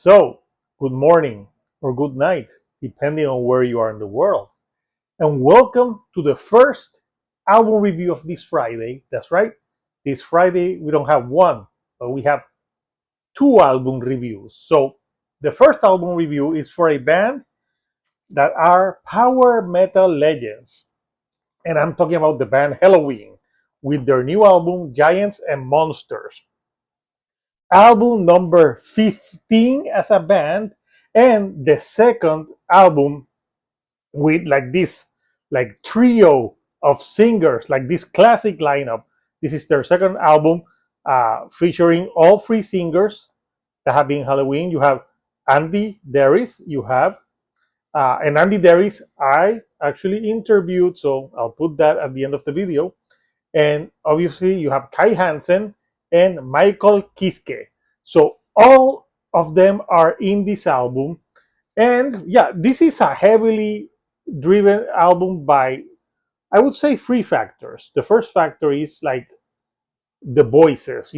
So, good morning or good night, depending on where you are in the world. And welcome to the first album review of this Friday. That's right. This Friday, we don't have one, but we have two album reviews. So, the first album review is for a band that are power metal legends. And I'm talking about the band Helloween with their new album, Giants and Monsters. Album number 15 as a band, and the second album with like this like trio of singers, like this classic lineup. This is their second album, featuring all three singers that have been Helloween. You have Andy Darius, you have and Andy Darius I actually interviewed, so I'll put that at the end of the video. And obviously you have Kai Hansen and Michael Kiske. So all of them are in this album. And yeah, this is a heavily driven album by, I would say, three factors. The first factor is like the voices.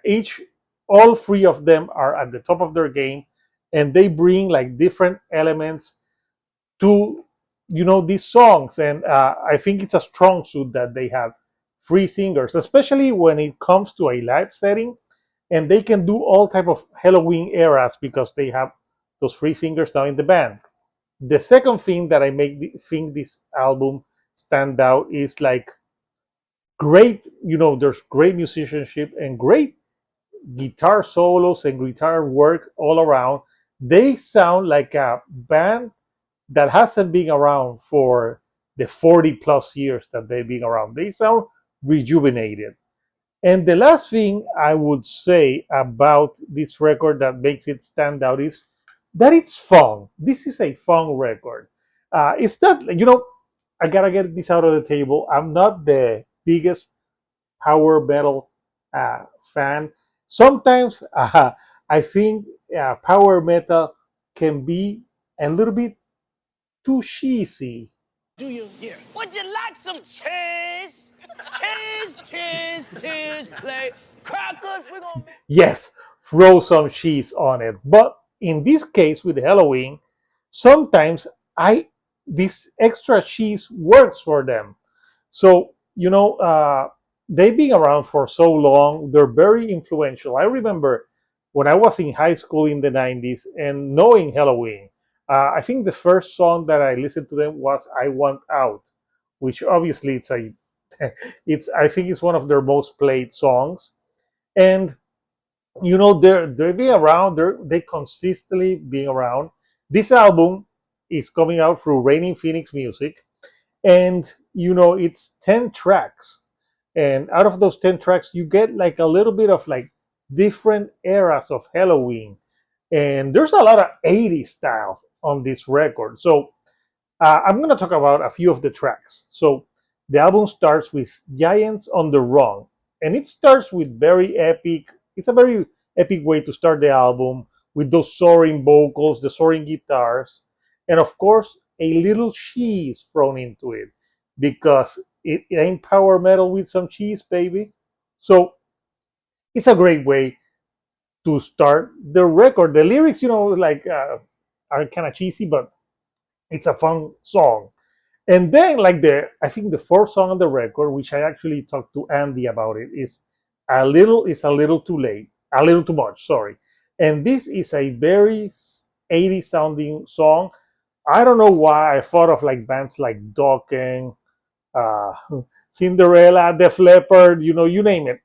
Each all three of them are at the top of their game, and they bring like different elements to these songs. And I think it's a strong suit that they have three singers, especially when it comes to a live setting, and they can do all type of Halloween eras because they have those three singers now in the band. The second thing that think this album stand out is like great, there's great musicianship and great guitar solos and guitar work all around. They sound like a band that hasn't been around for the 40 plus years that they've been around. They sound rejuvenated. And the last thing I would say about this record that makes it stand out is that it's fun. This is a fun record. It's not, I gotta get this out of the table. I'm not the biggest power metal fan. Sometimes I think power metal can be a little bit too cheesy. Do you? Yeah. Would you like some cheese? Cheese, cheese, cheese, play. Crackers, we're gonna make. Yes, throw some cheese on it. But in this case with Halloween, sometimes I this extra cheese works for them. So they've been around for so long. They're very influential. I remember when I was in high school in the 90s and knowing Halloween. I think the first song that I listened to them was "I Want Out," which obviously it's I think it's one of their most played songs. And they're being around. They consistently being around. This album is coming out through Raining Phoenix Music, and it's 10 tracks. And out of those 10 tracks, you get like a little bit of like different eras of Halloween, and there's a lot of 80s style on this record. So I'm going to talk about a few of the tracks. So the album starts with Giants on the Run, and it starts with very epic. It's a very epic way to start the album with those soaring vocals, the soaring guitars, and of course, a little cheese thrown into it because it ain't power metal with some cheese, baby. So it's a great way to start the record. The lyrics, like are kind of cheesy, but it's a fun song. And then, like I think the fourth song on the record, which I actually talked to Andy about it, is a little too late, a little too much. Sorry. And this is a very 80s sounding song. I don't know why I thought of like bands like Dokken, uh, Cinderella, Def Leppard, you name it,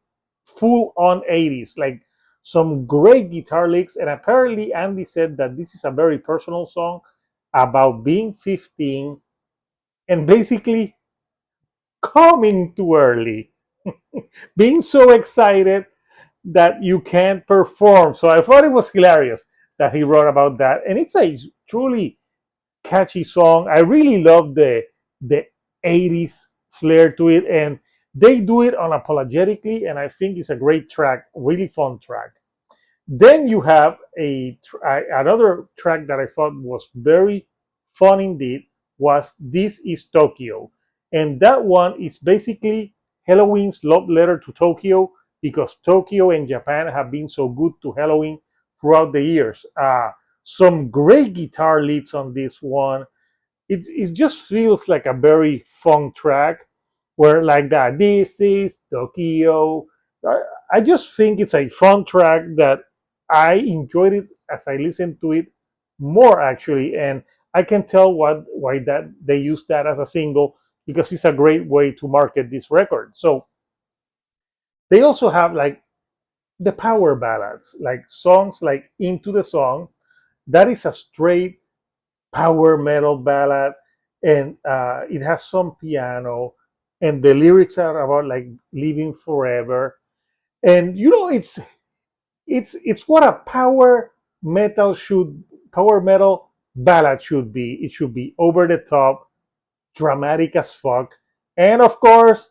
full on 80s, like some great guitar licks. And apparently, Andy said that this is a very personal song about being 15 and basically coming too early, being so excited that you can't perform. So I thought it was hilarious that he wrote about that, and it's a truly catchy song. I really love the 80s flair to it, and they do it unapologetically, and I think it's a great track, really fun track. Then you have another track that I thought was very fun indeed, was "This Is Tokyo," and that one is basically Halloween's love letter to Tokyo, because Tokyo and Japan have been so good to Halloween throughout the years. Some great guitar leads on this one. It just feels like a very fun track where like that. This is Tokyo. I, I just think it's a fun track that I enjoyed it as I listened to it more actually, and I can tell why that they use that as a single because it's a great way to market this record. So they also have like the power ballads, like songs like Into the Song. That is a straight power metal ballad, and it has some piano, and the lyrics are about like living forever. And it's what a power metal ballad should be. It should be over the top, dramatic as fuck, and of course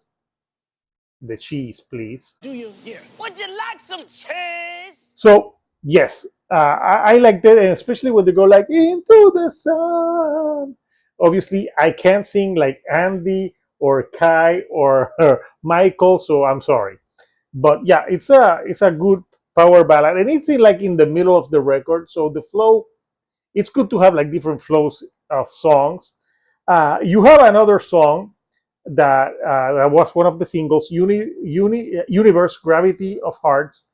the cheese, please. Do you? Yeah. Would you like some cheese? So yes, I like that, and especially when they go like into the sun. Obviously, I can't sing like Andy or Kai or Michael, so I'm sorry. But yeah, it's a good power ballad, and it's like in the middle of the record, so the flow. It's good to have like different flows of songs. You have another song that was one of the singles, Universe Gravity of Hearts,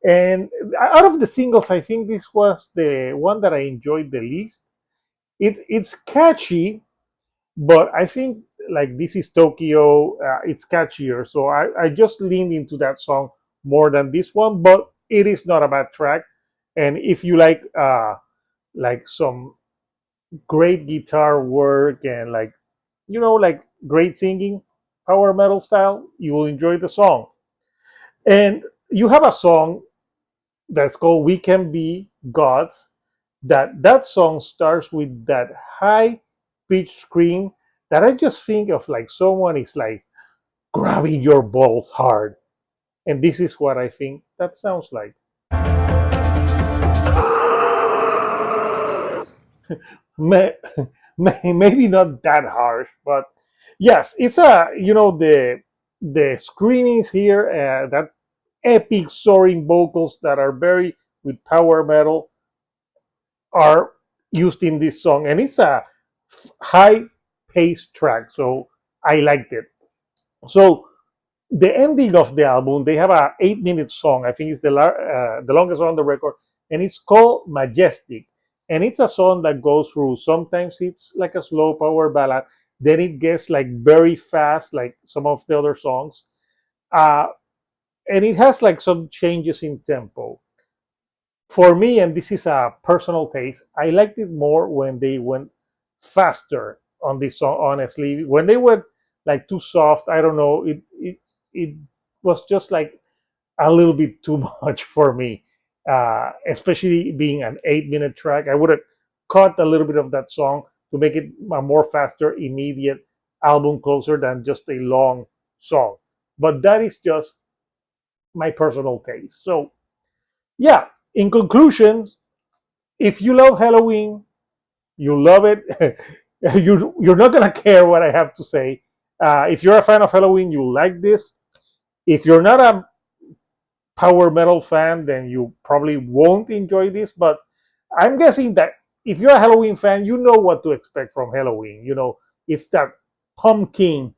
and out of the singles, I think this was the one that I enjoyed the least. It's catchy, but I think like This Is Tokyo, it's catchier. So I just leaned into that song more than this one, but it is not a bad track. And if you like some great guitar work and like great singing, power metal style, you will enjoy the song. And you have a song that's called "We Can Be Gods." That song starts with that high pitched scream that I just think of like someone is like grabbing your balls hard, and this is what I think that sounds like. May, maybe not that harsh, but yes, it's a the screamings here, that epic soaring vocals that are very with power metal are used in this song, and it's a high paced track, so I liked it. So the ending of the album, they have a 8 minute song. I think it's the longest on the record, and it's called Majestic. And it's a song that goes through. Sometimes it's like a slow power ballad, then it gets like very fast, like some of the other songs, uh, and it has like some changes in tempo. For me, and this is a personal taste, I liked it more when they went faster on this song. Honestly, when they went like too soft, I don't know, it was just like a little bit too much for me. Especially being an 8 minute track, I would have cut a little bit of that song to make it a more faster, immediate album closer than just a long song. But that is just my personal taste. So yeah, in conclusion, if you love Halloween, you love it. You're not gonna care what I have to say. If you're a fan of Halloween, you like this. If you're not a power metal fan, then you probably won't enjoy this. But I'm guessing that if you're a Halloween fan, you know what to expect from Halloween. It's that pumpkin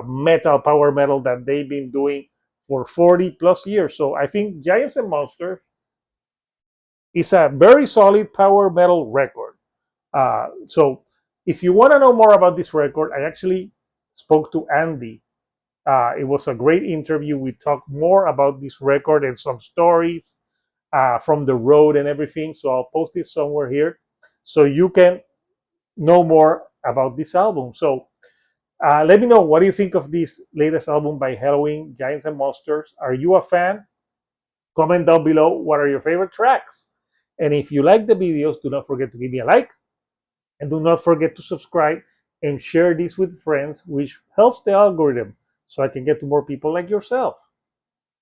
metal, power metal that they've been doing for 40 plus years. So I think Giants and Monsters is a very solid power metal record. So if you want to know more about this record, I actually spoke to Andy. It was a great interview. We talked more about this record and some stories from the road and everything. So I'll post it somewhere here so you can know more about this album. So let me know, what do you think of this latest album by Helloween, Giants and Monsters? Are you a fan? Comment down below what are your favorite tracks. And if you like the videos, do not forget to give me a like. And do not forget to subscribe and share this with friends, which helps the algorithm so I can get to more people like yourself.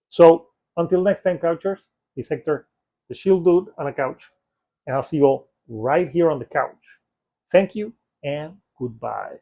So until next time, couchers, this is Hector, the Shield Dude on a couch, and I'll see you all right here on the couch. Thank you and goodbye.